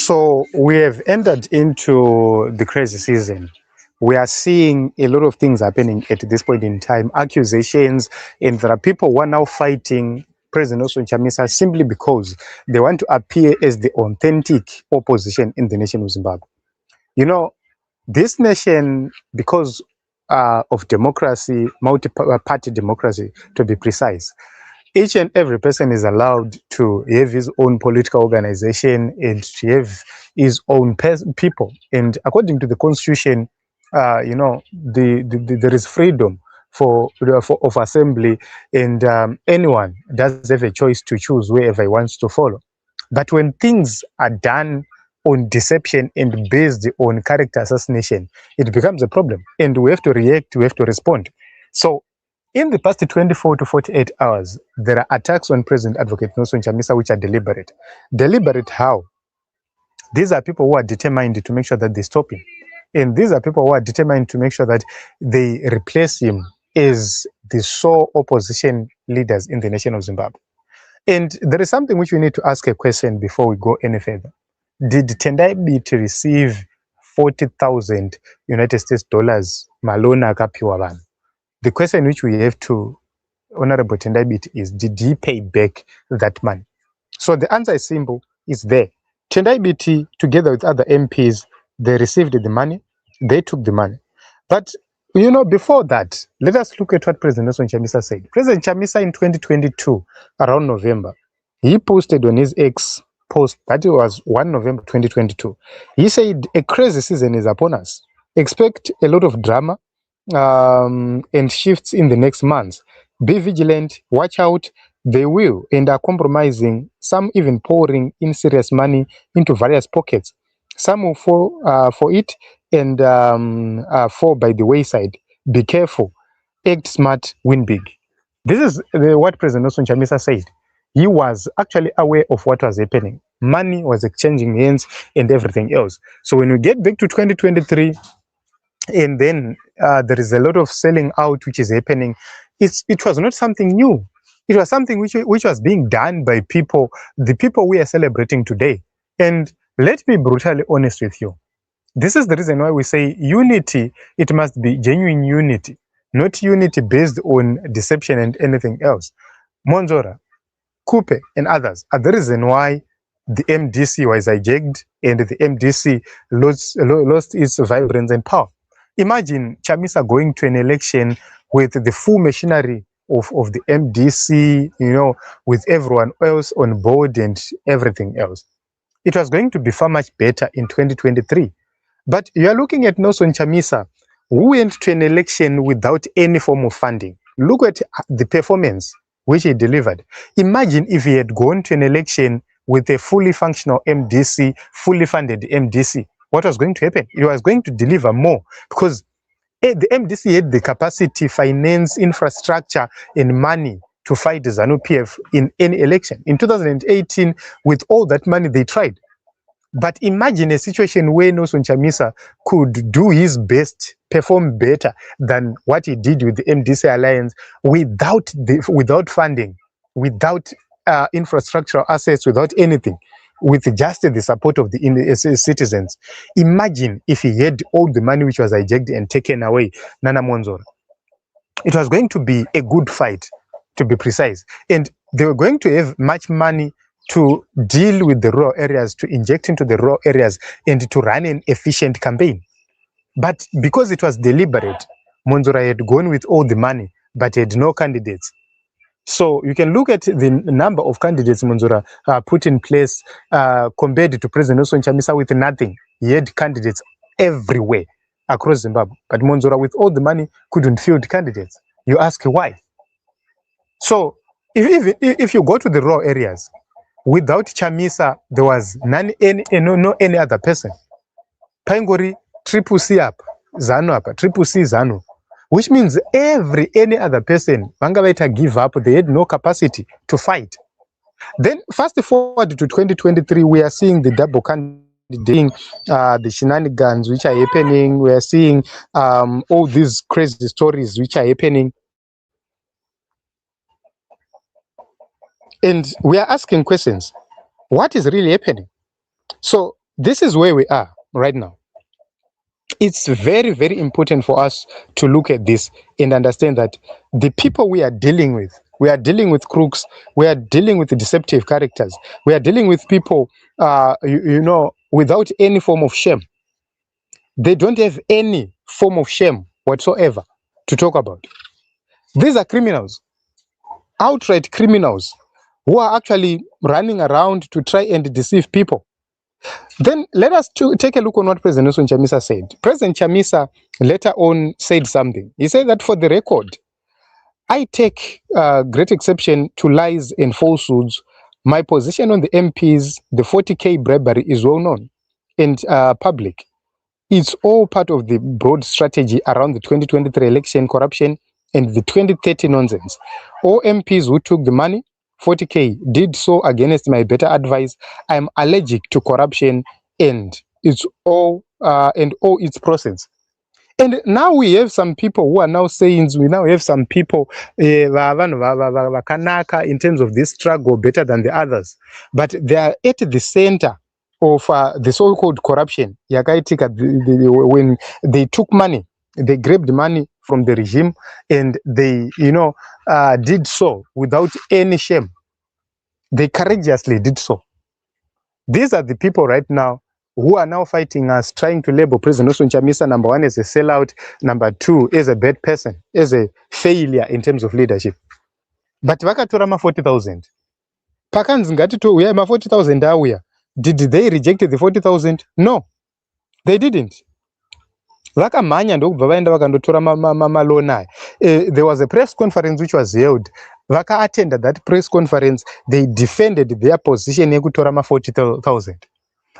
So we have entered into the crazy season. We are seeing a lot of things happening at this point in time, accusations, and there are people who are now fighting President Nelson Chamisa simply because they want to appear as the authentic opposition in the nation of Zimbabwe. You know, this nation, because of democracy, multi-party democracy to be precise, each and every person is allowed to have his own political organization and to have his own people. And according to the constitution, there is freedom of assembly, and anyone does have a choice to choose wherever he wants to follow. But when things are done on deception and based on character assassination, it becomes a problem, and we have to react, we have to respond. So in the past 24 to 48 hours, there are attacks on President Advocate Nelson Chamisa which are deliberate. Deliberate how? These are people who are determined to make sure that they stop him. And these are people who are determined to make sure that they replace him as the sole opposition leaders in the nation of Zimbabwe. And there is something which we need to ask a question before we go any further. Did Tendai Biti receive 40,000 United States dollars malona akapiwa vanhu? The question which we have to Honorable Tendai Biti is, did he pay back that money? So the answer is simple, it's there. Tendai Biti, together with other MPs, they received the money, they took the money. But, you know, before that, let us look at what President Nelson Chamisa said. President Chamisa in 2022, around November, he posted on his X post, that was 1 November 2022. He said, a crazy season is upon us. Expect a lot of drama and shifts in the next months. Be vigilant, watch out. They will and are compromising, some even pouring in serious money into various pockets. Some will fall for it and fall by the wayside. Be careful, act smart, win big. This is what President Nelson Chamisa said. He was actually aware of what was happening. Money was exchanging hands and everything else. So when we get back to 2023, and then there is a lot of selling out which is happening, it was not something new. It was something which was being done by people, the people we are celebrating today. And let me be brutally honest with you. This is the reason why we say unity, it must be genuine unity, not unity based on deception and anything else. Monzora, Coupe, and others are the reason why the MDC was hijacked and the MDC lost its vibrance and power. Imagine Chamisa going to an election with the full machinery of the MDC, you know, with everyone else on board and everything else. It was going to be far much better in 2023. But you are looking at Nelson Chamisa, who went to an election without any form of funding. Look at the performance which he delivered. Imagine if he had gone to an election with a fully functional MDC, fully funded MDC. What was going to happen? It was going to deliver more because the MDC had the capacity, finance, infrastructure, and money to fight the ZANU-PF in any election. In 2018, with all that money, they tried. But imagine a situation where Nelson Chamisa could do his best, perform better than what he did with the MDC Alliance without funding, without infrastructural assets, without anything, with just the support of the citizens. Imagine if he had all the money which was hijacked and taken away, Nana Monzora. It was going to be a good fight, to be precise. And they were going to have much money to deal with the rural areas, to inject into the rural areas, and to run an efficient campaign. But because it was deliberate, Monzora had gone with all the money, but had no candidates. So you can look at the number of candidates Monzora put in place compared to President Nelson Chamisa with nothing. He had candidates everywhere across Zimbabwe. But Monzora, with all the money, couldn't field candidates. You ask why? So if you go to the rural areas, without Chamisa, there was no any other person. Pangori, triple C up, Zanu up, triple C Zanu. Which means any other person, Mangavaita give up, they had no capacity to fight. Then fast forward to 2023, we are seeing the double candidating, the shenanigans which are happening. We are seeing all these crazy stories which are happening. And we are asking questions. What is really happening? So This is where we are right now. It's very, very important for us to look at this and understand that the people we are dealing with crooks, we are dealing with deceptive characters, we are dealing with people, without any form of shame. They don't have any form of shame whatsoever to talk about. These are criminals, outright criminals, who are actually running around to try and deceive people. Then let us take a look on what President Nelson Chamisa said. President Chamisa later on said something. He said that, for the record, I take great exception to lies and falsehoods. My position on the MPs, the 40K bribery, is well known and public. It's all part of the broad strategy around the 2023 election corruption and the 2030 nonsense. All MPs who took the money, 40K, did so against my better advice. I'm allergic to corruption and it's all its process. And now we have some people who are now saying, we now have some people in terms of this struggle better than the others, but they are at the center of the so-called corruption. When they took money, they grabbed money from the regime, and they, did so without any shame. They courageously did so. These are the people right now who are now fighting us, trying to label President Nelson Chamisa, number one, as a sellout, number two, as a bad person, as a failure in terms of leadership. But vakatora ma 40,000. Pakanzi ngati we ma 40,000 awuya. Did they reject the 40,000? No, they didn't. Vakamhanya ndokubva vaenda vakandotora malona. There was a press conference which was held. Vaka attended that press conference. They defended their position yekutora ma 40,000.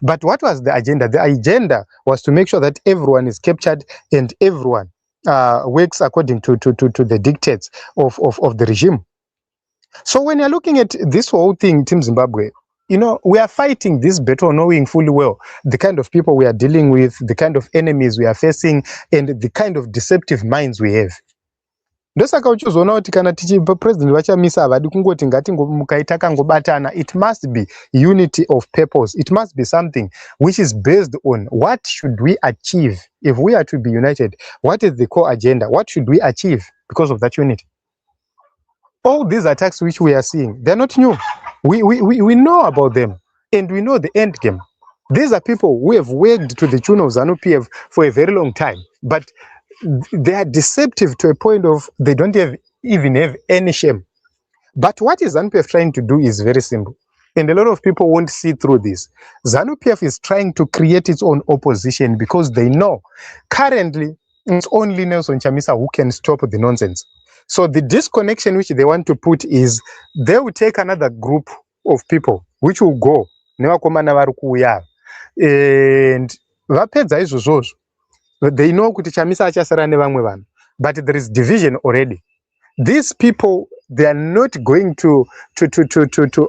But what was the agenda? The agenda was to make sure that everyone is captured and everyone works according to the dictates of the regime. So when you're looking at this whole thing, Team Zimbabwe, we are fighting this battle knowing fully well the kind of people we are dealing with, the kind of enemies we are facing, and the kind of deceptive minds we have. Ndosaka uchizoona kuti kana president vachamisa havadi kungoti mukaita kangobatana. It must be unity of purpose. It must be something which is based on what should we achieve if we are to be united. What is the core agenda? What should we achieve because of that unity? All these attacks which we are seeing, they're not new. We know about them, and we know the end game. These are people who have worked to the tune of ZANU-PF for a very long time, but they are deceptive to a point of they don't even have any shame. But what is ZANU-PF trying to do is very simple, and a lot of people won't see through this. ZANU-PF is trying to create its own opposition because they know currently it's only Nelson Chamisa who can stop the nonsense. So the disconnection which they want to put is they will take another group of people which will go and they know kuti Chamisa achasara nevamwe vanhu, but there is division already. These people, they are not going to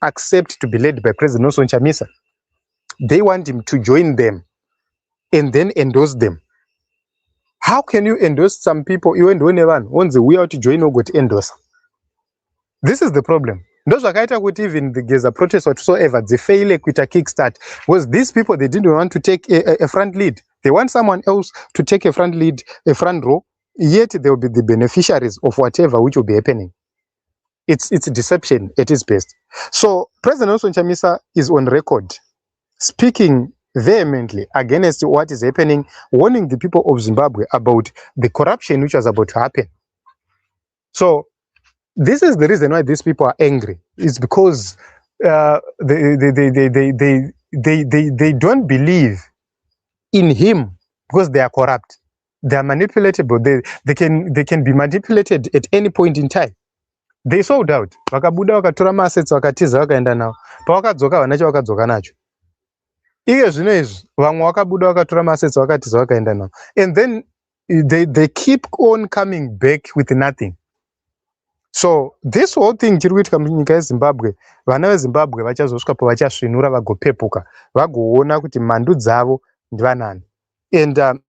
accept to be led by President Nelson Chamisa. They want him to join them and then endorse them. How can you endorse some people even once we are to join or got endorse? This is the problem. Those wakaita kuti even the Geza protest whatsoever, they fail with a kickstart. Was these people, they didn't want to take a front lead. They want someone else to take a front lead, a front row, yet they will be the beneficiaries of whatever which will be happening. It's deception at its best. So President Nelson Chamisa is on record speaking vehemently against what is happening, warning the people of Zimbabwe about the corruption which was about to happen. So this is the reason why these people are angry. It's because they don't believe in him because they are corrupt. They are manipulatable. They can be manipulated at any point in time. They sold out. Vakabuda vakatora masets vakatiza vakaenda nawo. Pavakadzoka vanacho vakadzoka nacho. Iye zvinezvi vamwe vakabuda vakatora masets vakatiza vakaenda nawo. And then they keep on coming back with nothing. So this whole thing chiri kuitika munyika yeZimbabwe, vana veZimbabwe vachazosvika pavachasvinura vagopepuka, vagoona kuti mandu dzavo ndivanani. And